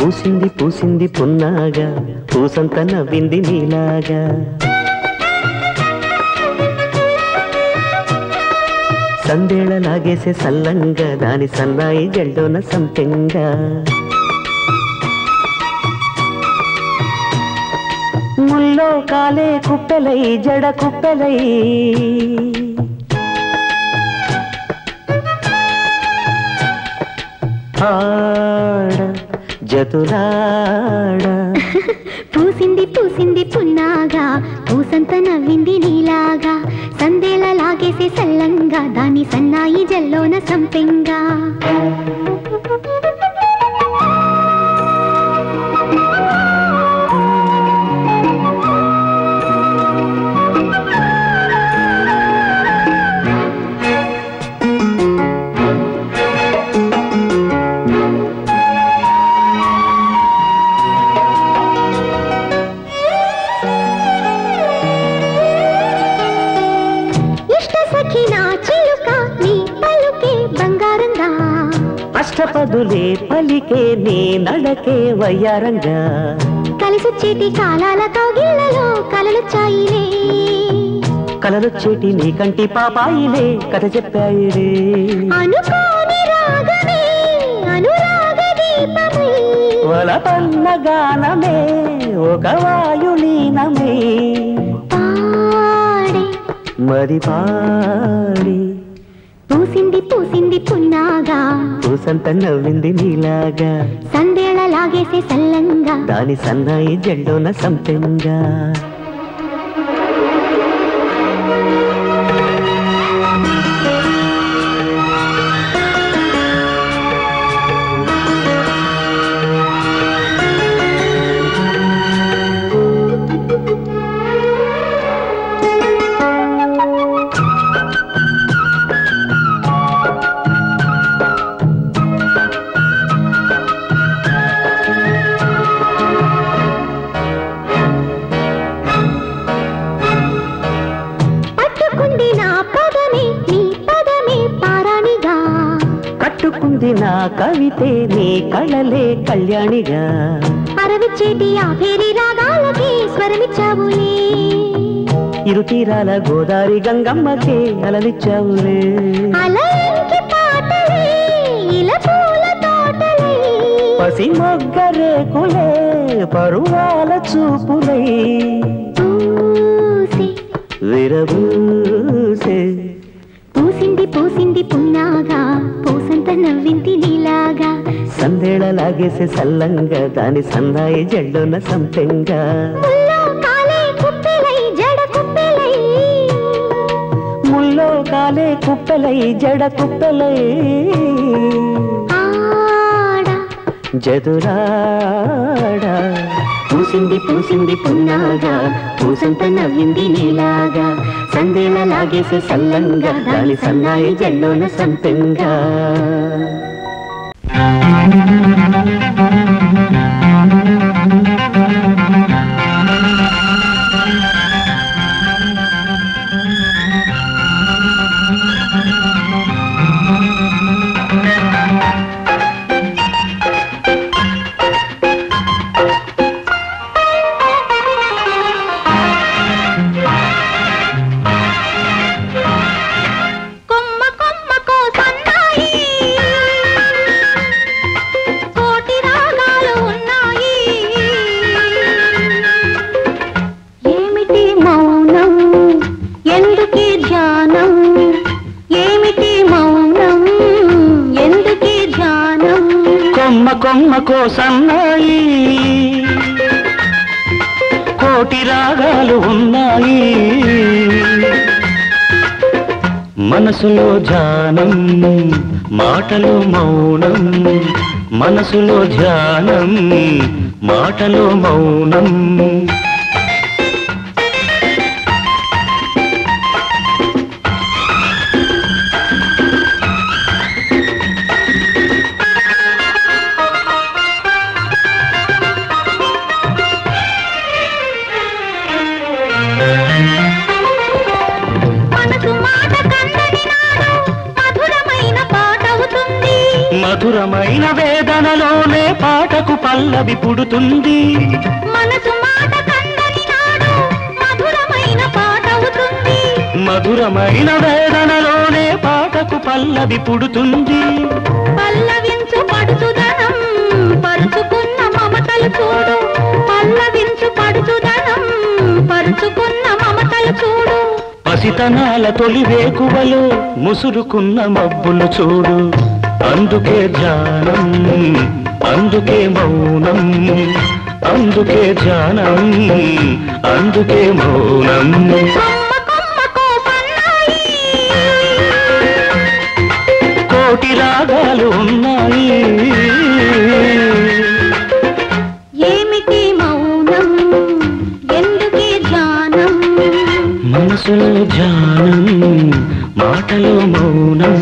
పూసింది పూసింది పున్నాగా పూసంత నవ్వింది నీలాగా సందేళ లాగేసే సల్లంగా దాని సన్నాయి జల్డోన సంపెంగా ముల్లో కాలే కుప్పెలై జడ కుప్పెలై ఆడ జతులాడ పూసింది పూసింది పున్నాగా పూసంత నవ్వింది నీలాగా సందేళ లాగేసే సల్లంగా దాని సన్నాయి జల్లోన సంపెంగా అష్టపదులే పలికే నీ నడకే వయ్యారంగా కలిసొచ్చేటి కాలాల కౌగిళ్లలో కలలొచ్చాయిలే కలలొచ్చేటి నీ కంటి పాపాయిలే కథ చెప్పాయిలే అనుకోని రాగమే అనురాగ దీపమై వలపన్న గానమే ఒక వాయులీనమే పాడే మరి పాడి పూసింది పూసింది పున్నాగా పూసంత నవ్వింది నీలాగా సందేళ లాగేసే సల్లంగా దాని సన్నాయి జల్డోన సంపెంగా కట్టుకుంది నా కవితే నీ కళలే కళ్యాణిగా అరవిచ్చేటి ఆ పేరి రాగాలకి స్వరమిచ్చావులే ఇరు తీరాల గోదారి గంగమ్మకే అలలిచ్చావులే అలయంకి పాటలే ఇలా పూల తోటలే పసి మొగ్గ రేకులే పరువాల చూపులై పూసి విరబూసే పూసింది పూసింది పున్నాగా పూసంత నవ్వింది నీలాగా సందేళ లాగేసే సల్లంగా దాని సన్నాయి జల్డోన సంపెంగా ముల్లో కాలే కుప్పెలై జడ కుప్పెలై ముల్లో కాలే కుప్పెలై జడ కుప్పెలై ఆడ జదురాడ పూసింది పూసింది పున్నాగా పూసంత నవ్వింది నీలాగా సందేళ లాగేసే సల్లంగా దాని సన్నాయి జల్లోన సంపెంగా కొమ్మకో సన్నాయి కోటి రాగాలు ఉన్నాయి మనసులో ధ్యానం మాటలో మౌనం మనసులో ధ్యానం మాటలో మౌనం మధురమైన వేదనలోనే పాటకు పల్లవి పుడుతుంది మనసు మాట కందని నాడు మధురమైన పాట అవుతుంది మధురమైన వేదనలోనే పాటకు పల్లవి పుడుతుంది పల్లవించు పడుచుదనం పరుచుకున్న మమతలు చూడు పల్లవించు పడుచుదనం పరుచుకున్న మమతలు చూడు పసితనాల తొలి వేకువలో ముసురుకున్న మబ్బులు చూడు అందుకే ధ్యానం అందుకే మౌనం అందుకే ధ్యానం అందుకే మౌనం కోటి రాగాలు ఉన్నాయి ఏమిటి మౌనం ఎందుకే ధ్యానం మనసులో ధ్యానం మాటలో మౌనం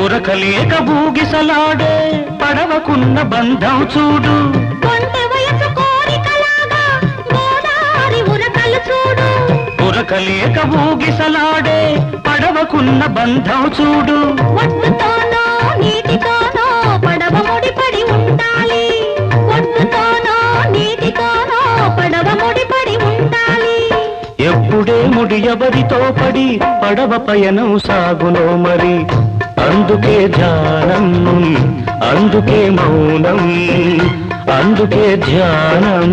ఉరకలేక బూగిసలాడే పడవకున్న బంధం చూడు ఉరకలేక బూగిసలాడే పడవకున్న బంధం చూడు ఒడ్డుతోనో నీటితోనో పడవ ముడిపడి ఉండాలి ఒడ్డుతోనో నీటితోనో పడవ ముడిపడి ఉండాలి ఎప్పుడే ముడి ఎవరితో పడి పడవ పయనం సాగునో మరి అందుకే ధ్యానం అందుకే మౌనం అందుకే ధ్యానం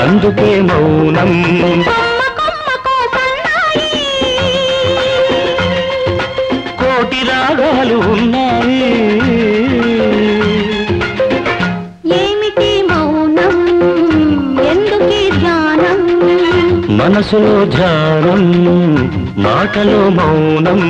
అందుకే మౌనం కోటి రాగాలు ఉన్నాయి ఏమిటి మౌనం ఎందుకే ధ్యానం మనసులో ధ్యానం మాటలో మౌనం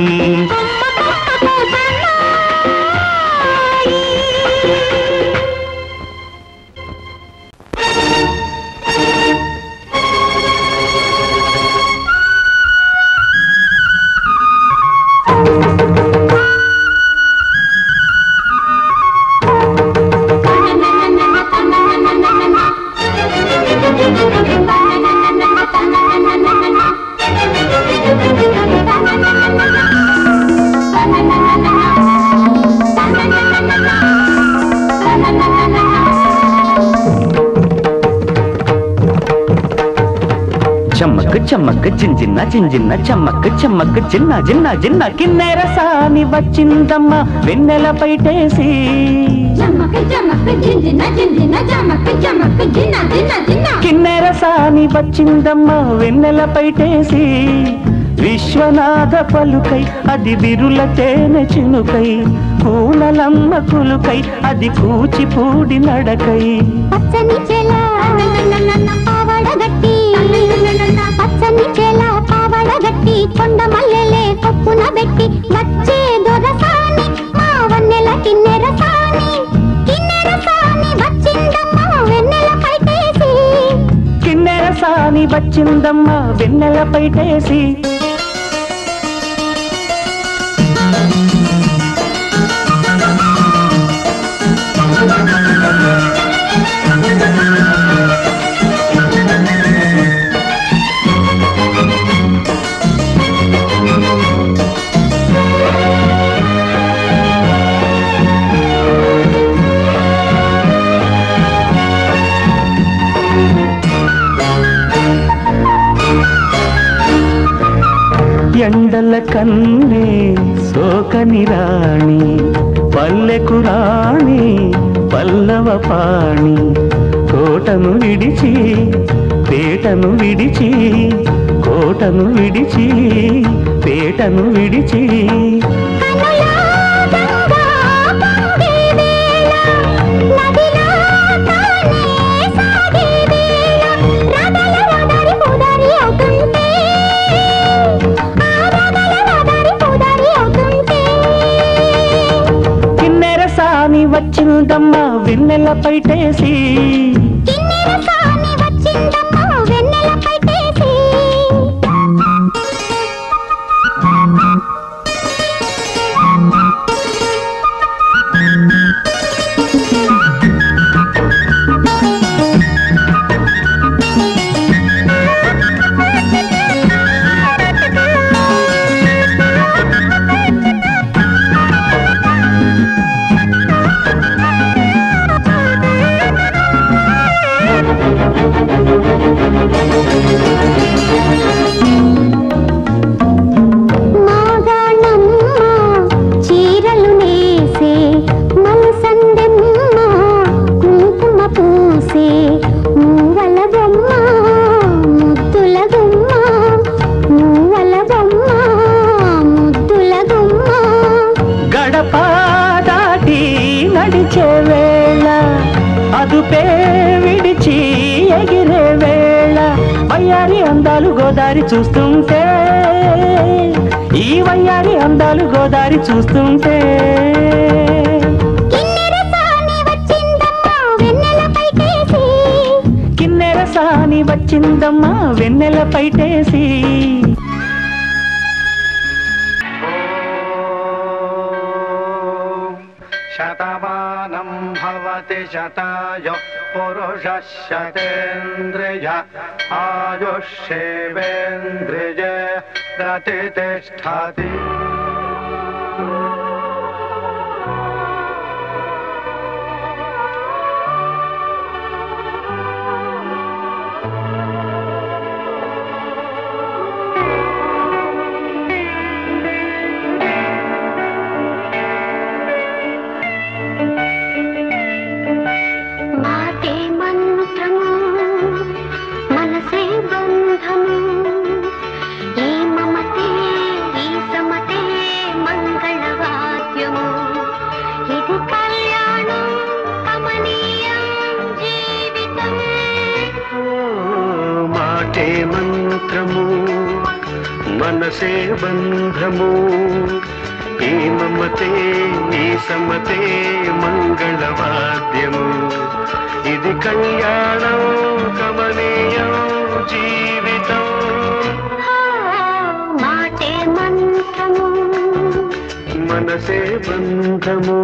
చమ్మక్ చమ్మక్ జింజిన్న జింజిన్న చమ్మక్ చమ్మక్ చిన్న జిన్న జిన్న కిన్నెర సాని వచ్చిందమ్మ వెన్నెల పైటేసి కిన్నెర సాని వచ్చిందమ్మ వెన్నెల పైటేసి విశ్వనాథ పలుకై అది బిరుల తేనె చినుకై కూనలమ్మ కులుకై అది కూచిపూడి నడకై పచ్చని చెల పావడగట్టి పచ్చని చెల పావడగట్టి కొండ మల్లెలే కొప్పున పెట్టి వచ్చే దొరసాని మా వన్నెల కిన్నెర సాని వచ్చిందమ్మ వెన్నెల పైటేసి కిన్నెర సాని వచ్చిందమ్మ వెన్నెల పైటేసి ఎండల కన్నే సోకని రాణి పల్లెకు రాణి పల్లవ పాణి కోటను విడిచి పేటను విడిచి కోటను విడిచి పేటను విడిచి వచ్చిందమ్మా వెన్నెల పైటేసి కిన్నెరసాని వచ్చిందమ్మా వెన్నెల పైటేసి నడిచే వేళ అదుపే విడిచి ఎగిరే వేళ వయ్యారి అందాలు గోదారి చూస్తుంటే ఈ వయ్యారి అందాలు గోదారి చూస్తుంటే కిన్నెరసాని వచ్చిందమ్మా వెన్నెల పైటేసి శతమానం భవతి శతాయ పురుషః శతేంద్రియ ఆయుష్యేవేంద్రియ ప్రతిష్టతి మనసే బంధము ఈ మమతే ఈ సమతే మంగళవాద్యము ఇది కళ్యాణం కమనీయం జీవితం మాటే మంత్రము మనసే బంధము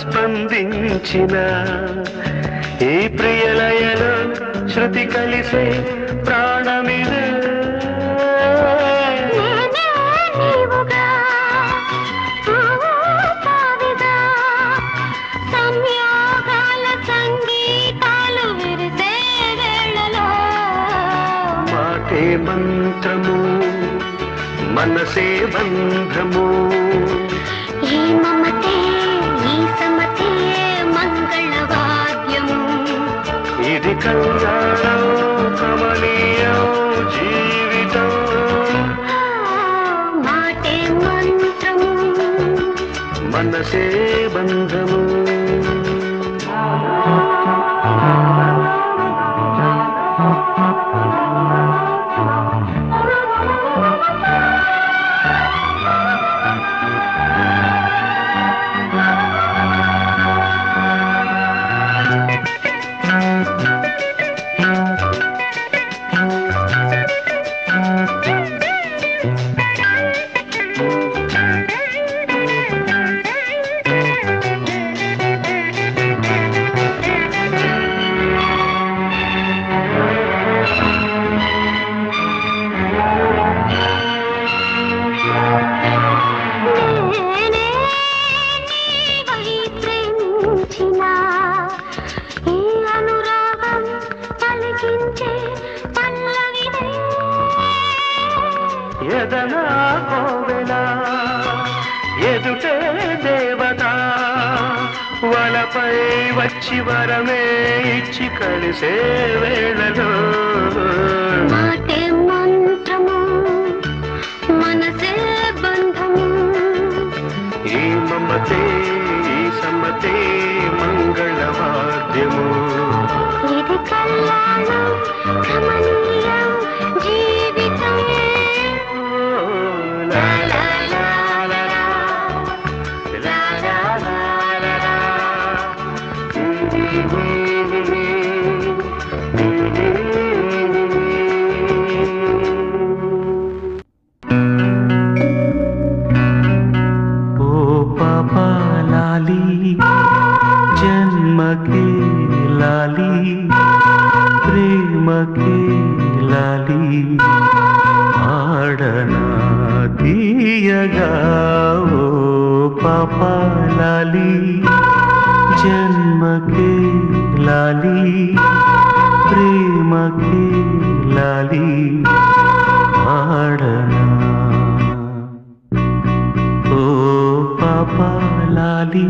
స్పందించిన ఈ ప్రియలయలో శృతి కలిసే ప్రాణమిదే మాటే మంత్రము మనసే బంధము ఈ మమతే ఈ సమతే మంగళవాద్యము ఇది కళ్యాణం కమనీయం జీవితం మాటే మంత్రము మనసే బంధము దేవత వలపై వచ్చి వరమే ఇచ్చి కలిసే వేళలో మాటే మంత్రము మనసే బంధము ఈ మమతే ఈ సమ్మతే మంగళవాద్యము ఇది కళ్యాణం కమనీయం జీవితం లా లా లా లా లా లా లా లా లా. ओ पापा लाली जन्म के लाली प्रेम के लाली आडना दियगा ओ पापा लाली जन्म के लाली प्रेम के लाली आडना ओ पापा लाली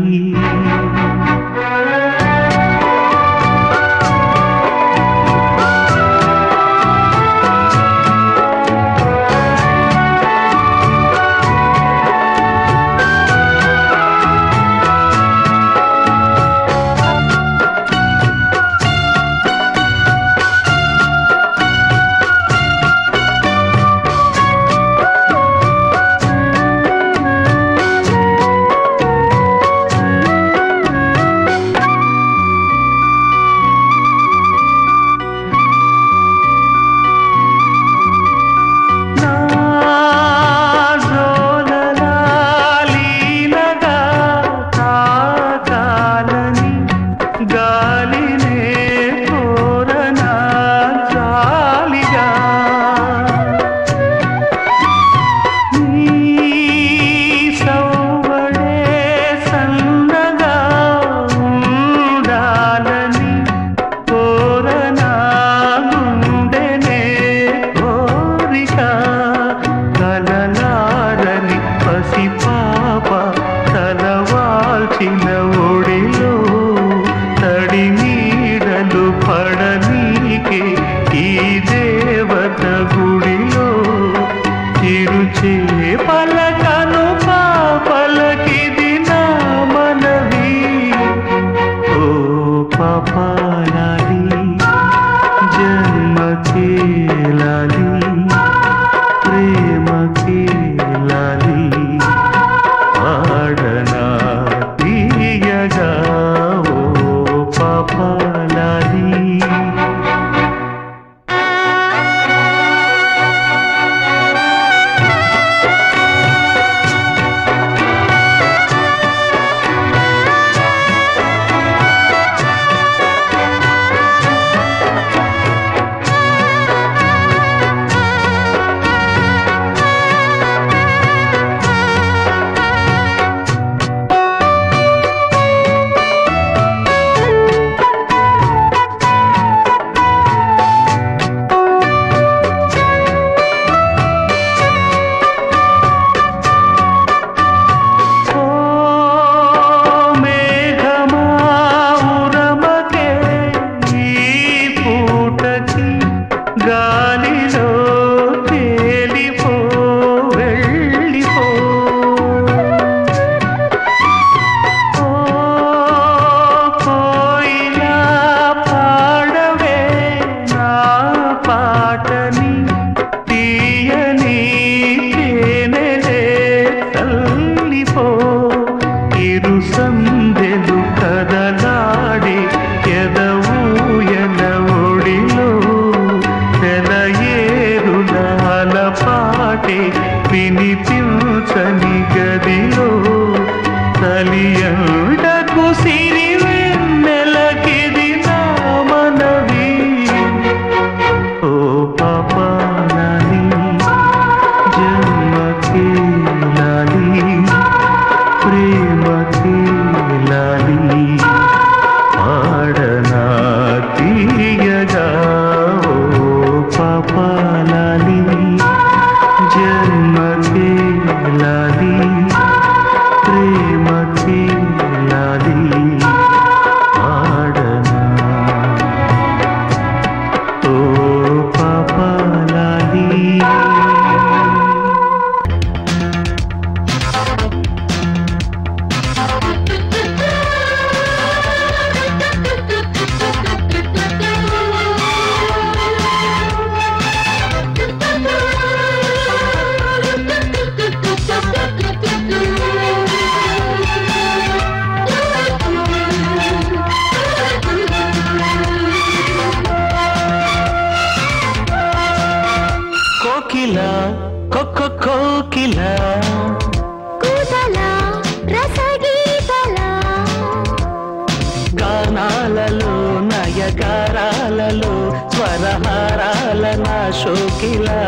जन्म के लाली प्रेम నయగారాలలో స్వరహారాల నా శోకిలా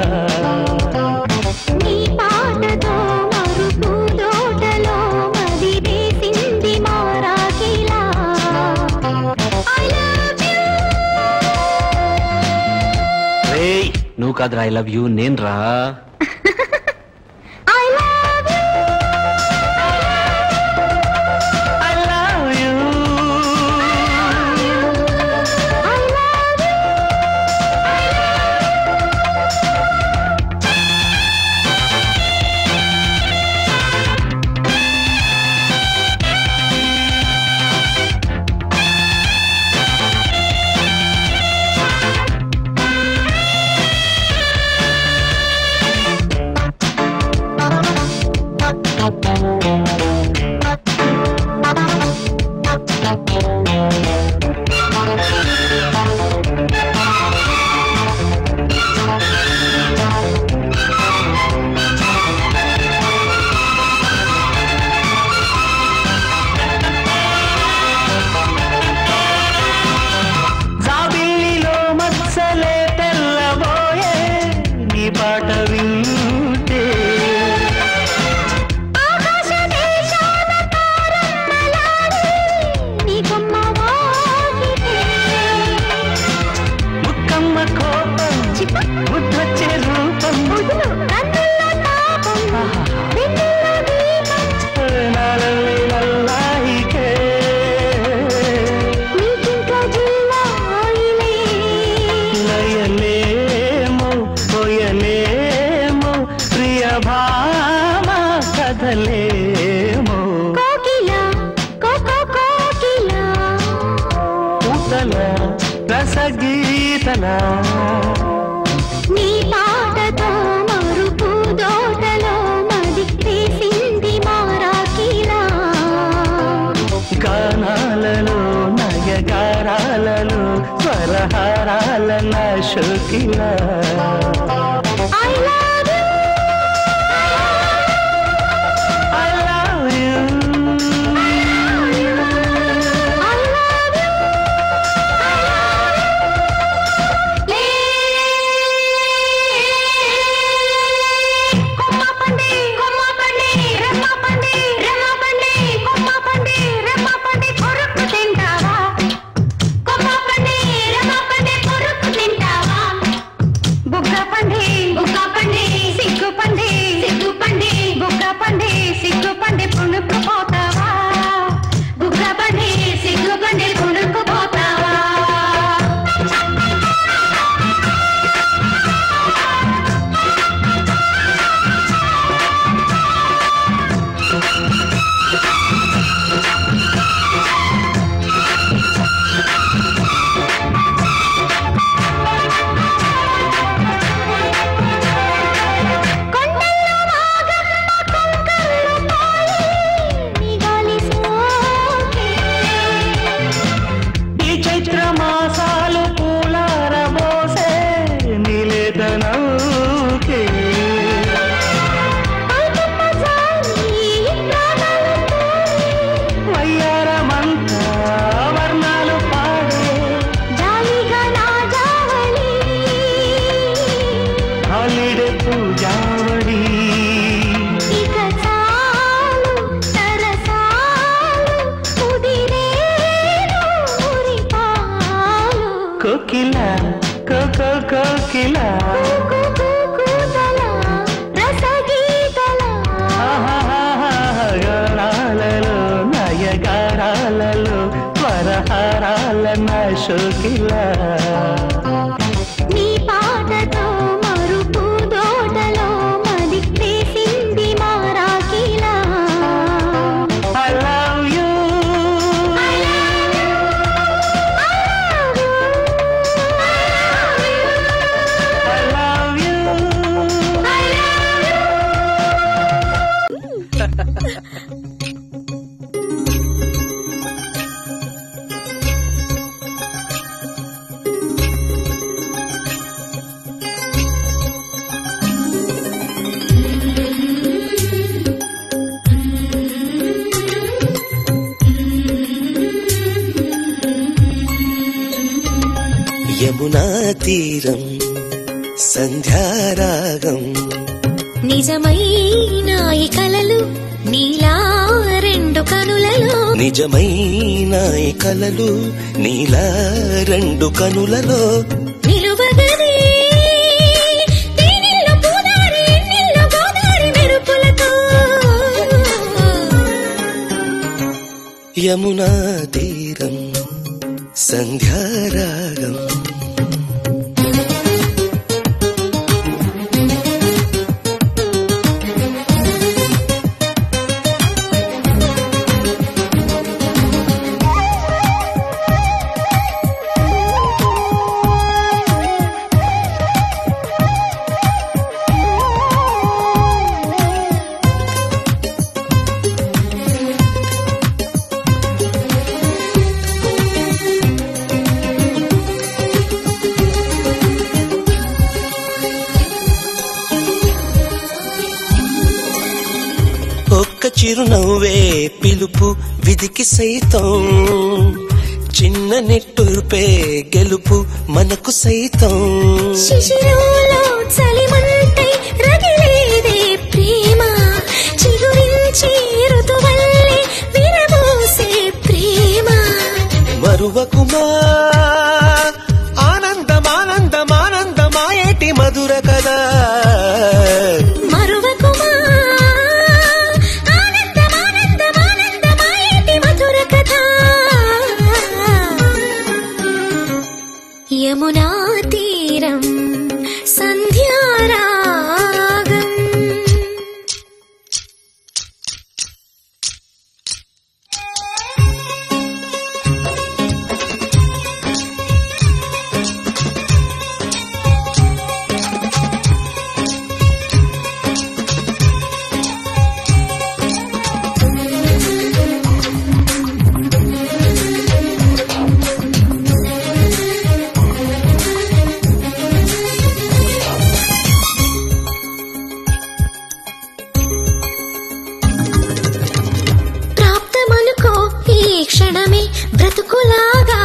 నీ పాటతో మరుపు తోటలో మది వేసింది మారాకిలా రేయ్ నువ్వు కాదురా ఐ లవ్ యూ నేను రా నీ పాటతో మరుపు దోటలో మది వేసింది మారాకిలా గానాలలో నయగారాలలో స్వరహారాల నా శోకిలా కోకిలా కోకిలా గానాలలో నయగారాలలో స్వరహారాల నా శోకిలా నీ పాటతో మరుపు దోటలో మది వేసింది మారాకిలా I love you యమునా తీరం సంధ్యారాగం నిజమైన ఈ కలలు నీలా రెండు కనులలో నిజమైన ఈ కలలు నీలా రెండు కనులలో నిలువగనే తేనెల్లో పూదారి ఎన్నెల్లో గోదారి మెరుపులతో యమునా తీరం సంధ్యారాగం చిరునవ్వే పిలుపు విధికి సైతం చిన్న నిట్టూర్పే గెలుపు మనకు సైతం శిశిరంలో చలిమంటై రగిలేదే ప్రేమ చిగురించి ఋతువల్లే విరబోసే ప్రేమ మరువకుమా ఆనందమానందమానందమాయేటి మధుర కదా యమునా తీరం సంధ్యారాగం క్షణమే బ్రతుకులాగా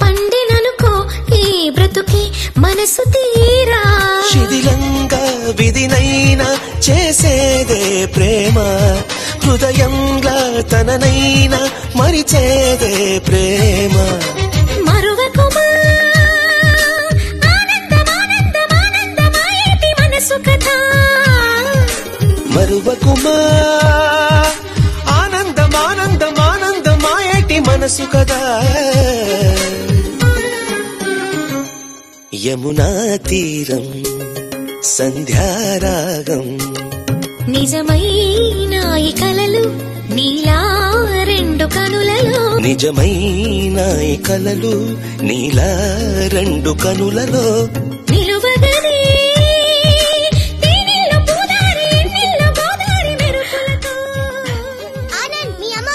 పండిననుకో ఈ బ్రతుకి మనసు తీరా శిథిలంగా విధినైనా చేసేదే ప్రేమ హృదయంలా తననైనా మరిచేదే ప్రేమ మరువకుమా ఆనందమానందమానందమాయేటి మనసు కథ మరువకుమా ఆనందమానందమానందమాయేటి మనసు కదా యమునా తీరం సంధ్యారాగం నిజమైన ఈ కలలు నీలా రెండు కనులలో నిజమైన ఈ కలలు నీలా రెండు కనులలో నిలువగనే తేనెల్లో పూదారి ఎన్నెల్లో గోదారి మెరుపులతో ఆనంద్ మీ అమ్మ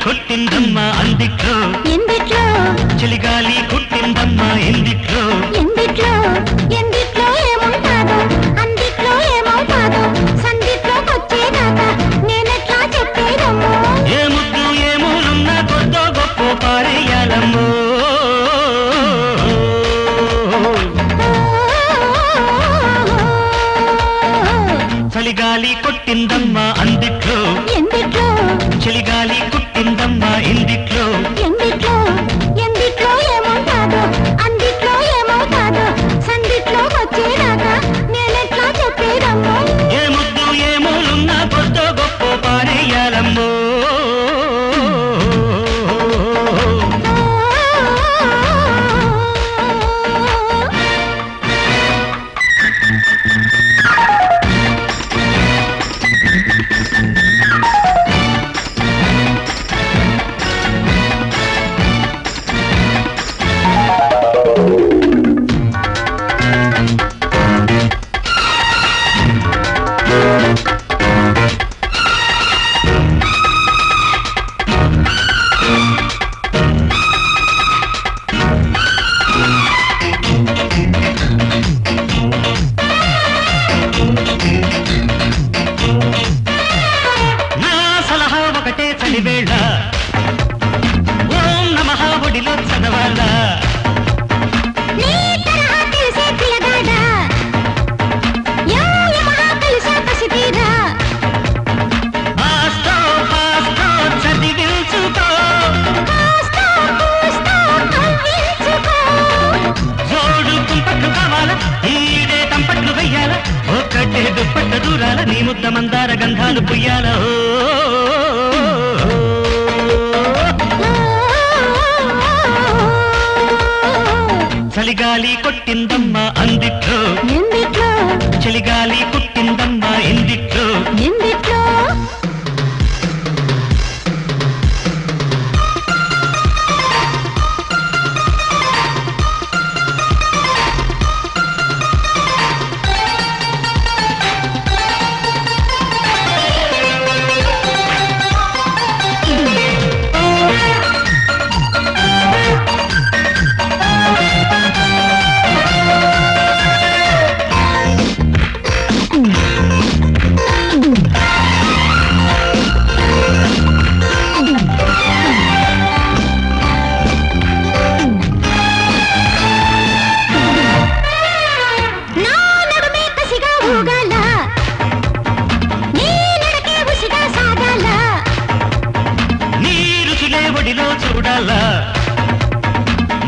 కొట్టిందమ్మా అందిట్లో ఎందిట్లో చలిగాలి కొట్టిందమ్మా ఎందిట్లో ఎందిట్లో ఎందిట్లో ఏముంటాదో అందిట్లో ఏమవుతాదో సందిట్లోకొచ్చేదాకా నేనెట్లా చెప్పేదమ్మో ఏ ముద్దు ఏ మూలున్న కొద్దో గొప్ప పారేయాలమ్మో చలిగాలి కొట్టిందమ్మా అందిట్లో ఎందిట్లో చలిగాలి కొట్టిందమ్మా ఎందిట్లో ఎందిట్లో ఎందిట్లో ఏమవుతాదో అందిట్లో ఏమవుతాదో సందిట్లోకొచ్చేదాకా నేనెట్లా చెప్పేదమ్మో ఏ ముద్దు ఏ మూలున్న కొద్దో గొప్ప పారేయాలమ్మో చలివేళ ఓం నమః ఒడిలో చదవాల నీ తరహా తెలిసే పిల్లగాడ యో యమహ కలిసే పసితీరా ఆస్తో పాస్తో చదివించుకో కాస్తో కూస్తో కవ్వించుకో జోడు కుంపట్లు కావాలా ఈడే తంపట్లు వెయ్యాల ఒక్కటే దుప్పట్ట దూరాల నీ ముద్ద మందార గంధాలు పుయ్యాల చలిగాలి కొట్టిందమ్మా అందిట్లో ఎందిట్లో చలిగాలి కుట్టిందమ్మా ఎందిట్లో ఎందిట్లో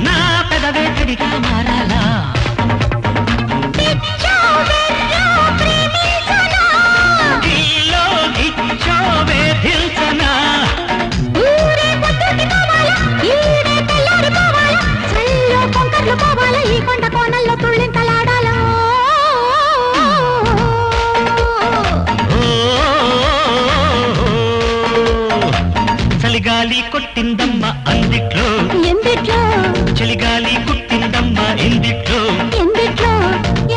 నా పెదవే కడిగా మారాలా ఇల్లో ఇచ్చో వేధిల్చనా ఈ కొండ కోనల్లో తుళ్ళింతలాడాలా చలిగాలి కొట్టిందమ్మ అందిట్లో ఎందిట్లో చలిగాలి కుట్టిందమ్మ ఎందిట్లో ఎందిట్లో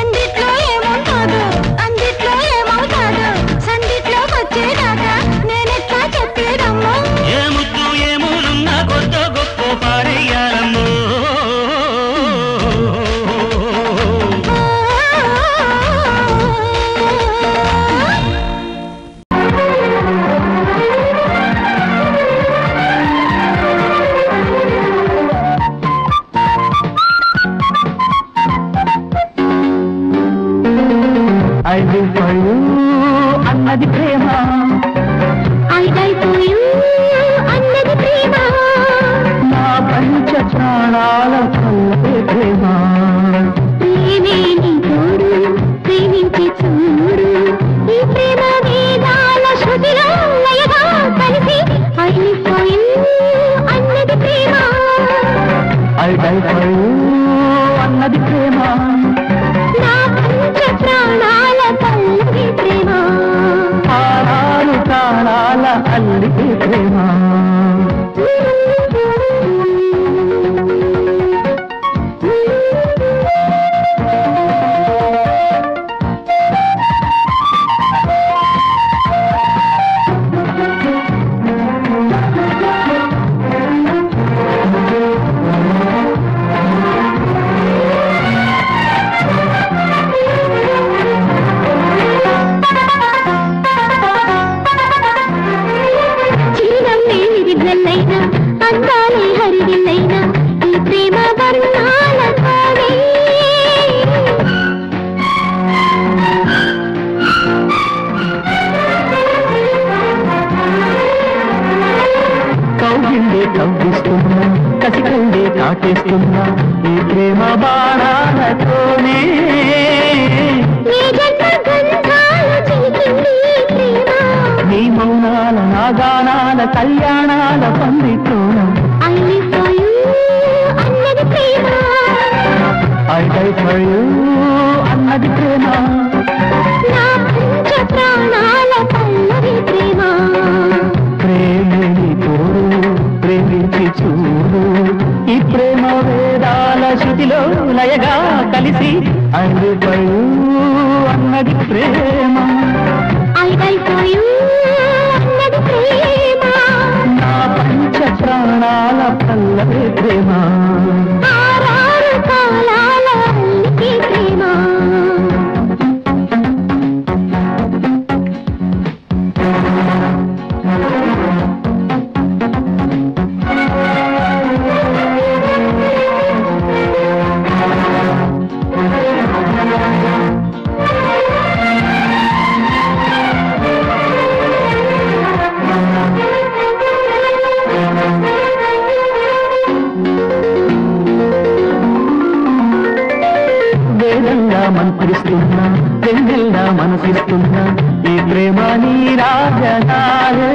ఎందిట్లో ఏమవుతాడు అందిట్లో ఏమవుతాడు సందిట్లో వచ్చేదాకా నేనెట్లా చెప్పేదమ్మా ఏ ముద్దు ఏ మూలున్నా కొత్త గొప్ప పారేయాలమ్మో అన్నది ప్రేమ అయిపోయూ అన్నది ప్రేమ నా పంచ ప్రాణాల కల్లే ప్రేమ ప్రేమే నీ తోడు ప్రేమించి చూడు ఈ ప్రేమ వేదాల శృతిలో లయగా కలిసి అయిపోయూ అన్నది ప్రేమ అయిపోయూ అన్నది ప్రేమ నా పంచ ప్రాణాల కల్లది ప్రేమ ప్రాణాలు ప్రాణాల అల్లికి ప్రేమ అందాలే హరివిల్లైనా ఈ ప్రేమ వర్ణాలతోనే కౌగిళ్ళే కవ్విస్తున్నా కసికండే కాటేస్తున్నా ఈ ప్రేమ బాణాలతోనే నీ జన్మ గంధాలు చిలికింది ప్రేమ నీ మౌనాల నాగానాల కళ్యాణాల పండితోన అయిపోయూ అన్నది ప్రేమ అయిపోయూ అన్నది ప్రేమ నా పంచ ప్రాణాల పల్లవి ప్రేమ ప్రేమిని తోడు ప్రేమించి చూడు ఈ ప్రేమ వేదాల శృతిలో లయగా కలిసి అయిపోయూ అన్నది ప్రేమ అయిపోయూ అన్నది ప్రేమ నా పంచ ప్రాణాల పల్లవి ప్రేమ ఆరారు కాలాల అల్లికి ప్రేమ మంత్రిస్తున్నా వెన్నెల్లా మనసిస్తున్నా ఈ ప్రేమ నీ రాజనాలే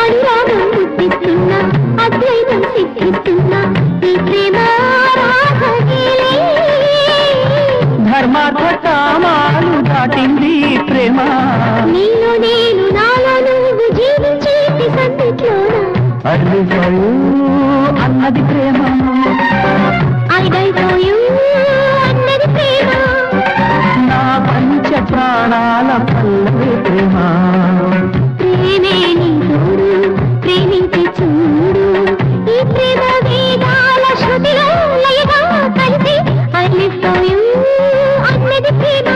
అనురాగం పుట్టిస్తున్నా అద్వైతం సిద్ధిస్తున్నా ఈ ప్రేమ రాగగీలే ధర్మార్థ కామాలు దాటింది ప్రేమ నీలో నేను నాలో నువ్వు జీవించేటి సందిట్లోనా అర్లిపోయూ అన్నది ప్రేమ I die for you అన్నది ప్రేమ నా పంచ ప్రాణాల పల్లవి ప్రేమ ప్రేమే నీ తోడు ప్రేమించి చూడు ఈ ప్రేమ వేదాల శృతిలో లయగా కలిసి I live for you అన్నది ప్రేమ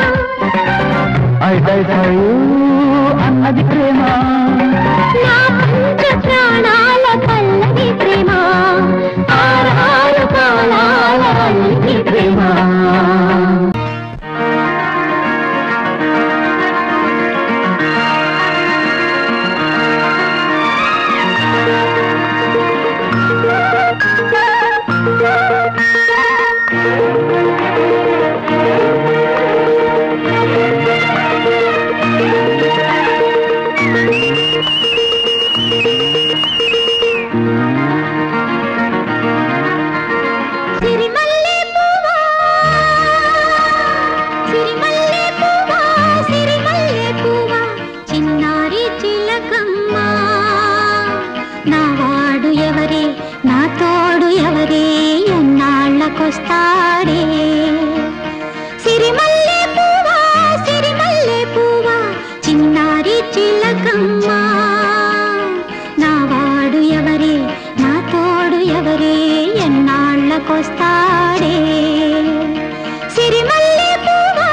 I die for you అన్నది ప్రేమ నా పంచ ప్రాణాల పల్లవి ప్రేమ ఆరారు కాలాల అల్లి ప్రేమ సిరిమల్లె పువ్వా సిరిమల్లె పువ్వా సిరిమల్లె పువ్వా చిన్నారి చిలకమ్మ నా వాడు ఎవరే నా తోడు ఎవరే ఎన్నాళ్ళకొస్తాడే సిరిమల్లె పువ్వా సిరిమల్లె పువ్వా చిన్నారి చిలకమ్మ నా వాడు ఎవరే నా తోడు ఎవరే ఎన్నాళ్ళకొస్తాడే సిరిమల్లె పువ్వా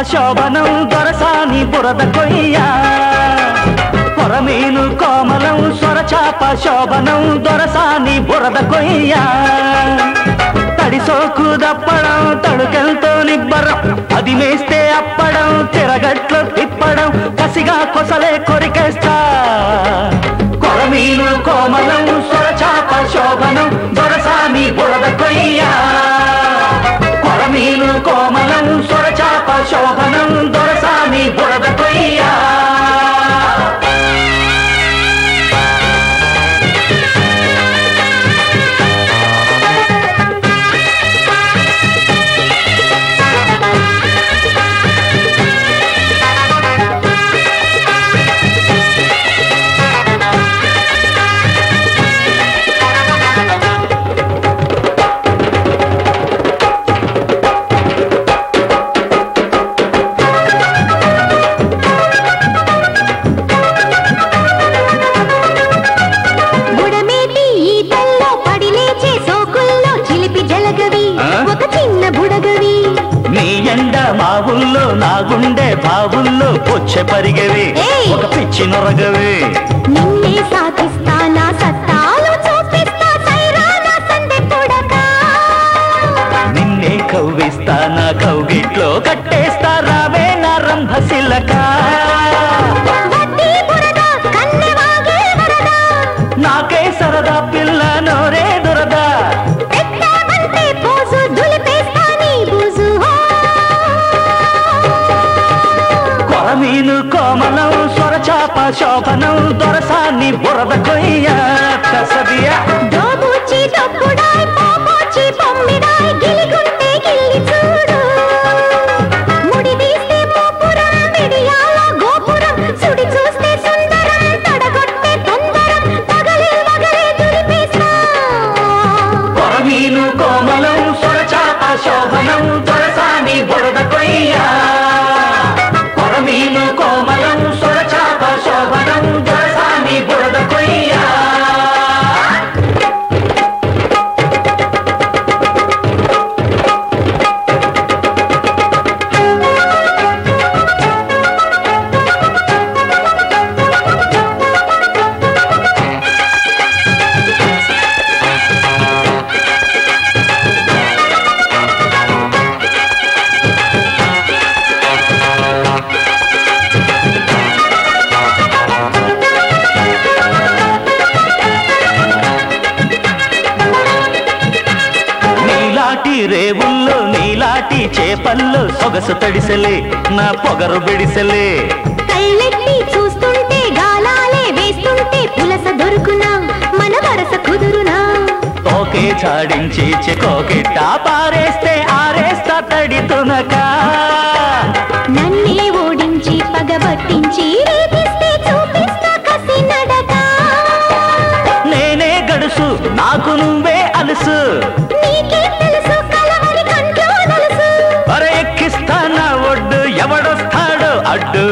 శోభనం దొరసాని బురద కొయ్య కొరమీను కోమలం సొరచాప శోభనం దొరసాని బురద కొయ్య తడి సోకు దప్పడం తడుకెళ్తో నిబ్బరం అది మేస్తే అప్పడం తిరగట్లు తిప్పడం కసిగా కొసలే కొరికేస్తా కొరమీను కోమలం సొరచాప శోభనం దొరసాని బురద కొయ్య కొరమీను కోమలం సొరచాప శోభనం దొరసాని బురద కొయ్య నా గుండె బావుల్లో పొచ్చే పరిగవి ఒక పిచ్చి నొరగవి నిన్నే సాధిస్తా నా సత్తాలు చూపిస్తా సైరానా సందె కొడకా నిన్నే కవ్విస్తా నా కౌగిట్లో కట్టేస్తా రావే నా రంభశిలక వడ్డీ బురద కన్నెవాగే వరద నాకే సరదా పిల్ల నోరే దురద పెట్టావంటే పోజు దులిపేస్తా నీ బూజు కొరమీను కోమలం సొరచాప శోభనం దొరసాని బురద కొయ్య కసదియ దోబూచి దొప్పుడాయ్ పోపోచి పొమ్మిడాయ్ గిలిగుంటే గిల్లి చూడు ముడి తీస్తే పోపురం మిడియాల గోపురం సుడి చూస్తే సుందరం తడగొట్టే తొందరం పగలే వగలే దులిపేస్తా కొరమీను కోమలం సొరచాప శోభనం దొరసాని బురద కొయ్య కొరమీను కోమలం సొరచాప శోభనం దొరసాని బురద కొయ్య రేవుల్లో నీలాటి చేపల్లో సొగసు తడిసెలే నా పొగరు బిడిసెలే కళ్ళెట్టి చూస్తుంటే గాలాలే వేస్తుంటే పులస దొరుకునా మన వరస కుదురునా ఓకే చాడించి చెకోకెట్టా పారేస్తే ఆరేస్తా తడితునక నన్నే ఓడించి పగబట్టించి రేపిస్తే చూపిస్తా కసి నడక నేనే గడుసు నాకు నువ్వే అలుసు నీకే తెలుసు కలవరి కంట్లో నలుసు అరే ఎక్కిస్తానా ఒడ్డు ఎవడొస్తాడు అడ్డు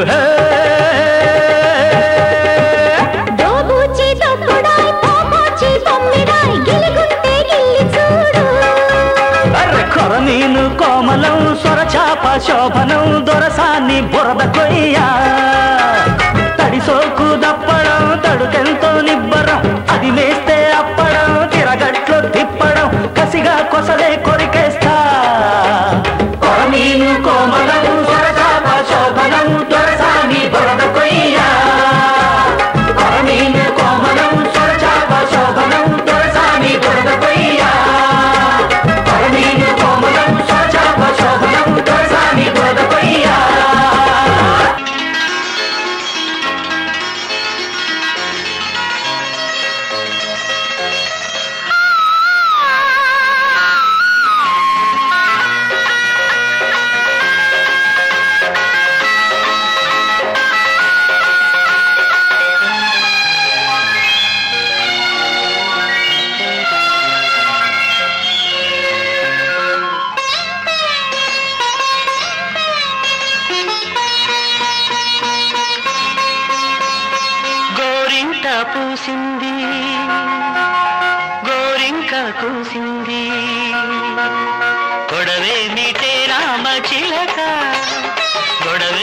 దోబూచి దొప్పుడాయ్ పోపోచి పొమ్మిడాయ్ గిలిగుంటే గిల్లి చూడు అర్రె కొరమీను కోమలం సొరచాప శోభనం దొరసాని బురద కొయ్య తడి సోకు దప్పడం తడుకెంతో నిబ్బరం అది వేస్తే అప్పడం తిరగట్లు తిప్పడం కసిగా కొసలే కొరికేస్తా కొరమీను కోమలం సొరచాప శోభనం దొరసాని బురద కొయ్య కొరమీను కోమలం సొరచాప శోభనం దొరసాని బురద కొయ్య కొరమీను కోమలం సొరచాప శోభనం దొరసాని బురద కొయ్య గోరింక పూసింది గోరింక కూసింది కొడవే మిటే రామ చిలక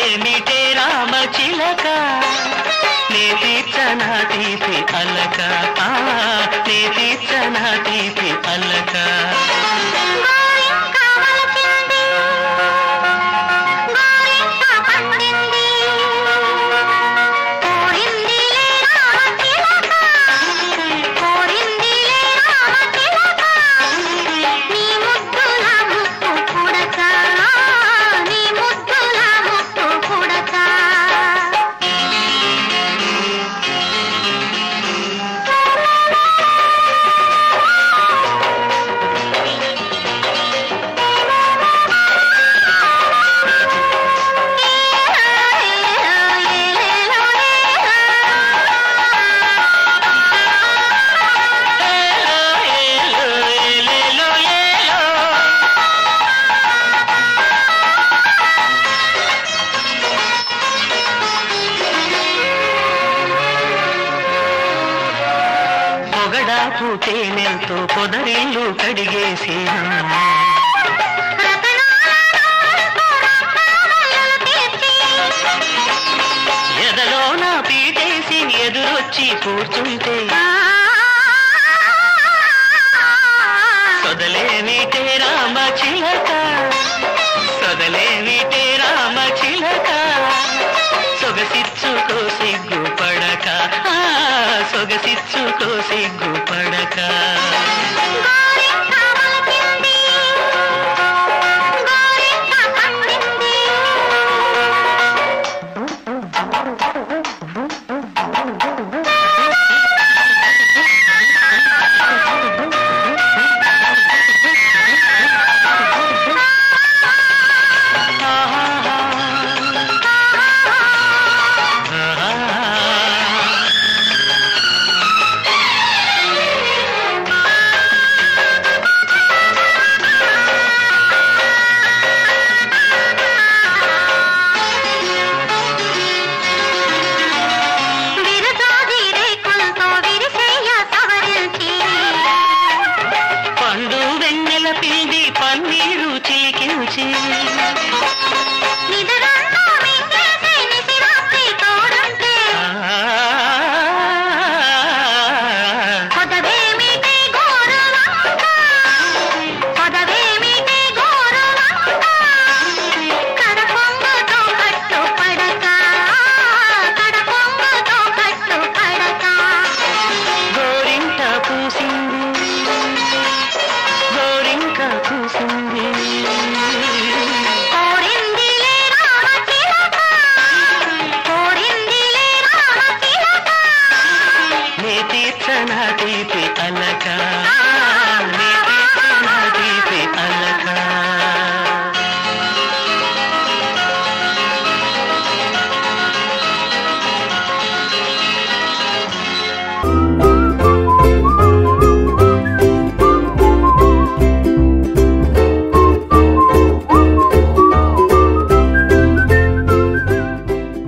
సొదలేమిటే రామ చిలక నే తీర్చనా తీపి అలక నే తీర్చనా తీపి అలక తేనెలతో పొదరిల్లు కడిగేసి ఎదలో నా పీటేసి ఎదురొచ్చి కూర్చుంటే సొదలేమిటే రామ చిలక సొదలేమిటే రామ చిలక సొగసిచ్చుకో సిగ్గుపడక సొగసిచ్చుకో సిగ్గుపడక పన్నీరు చిలికించి గోరింట పూసింది గోరింక పూసింది నే తీర్చనా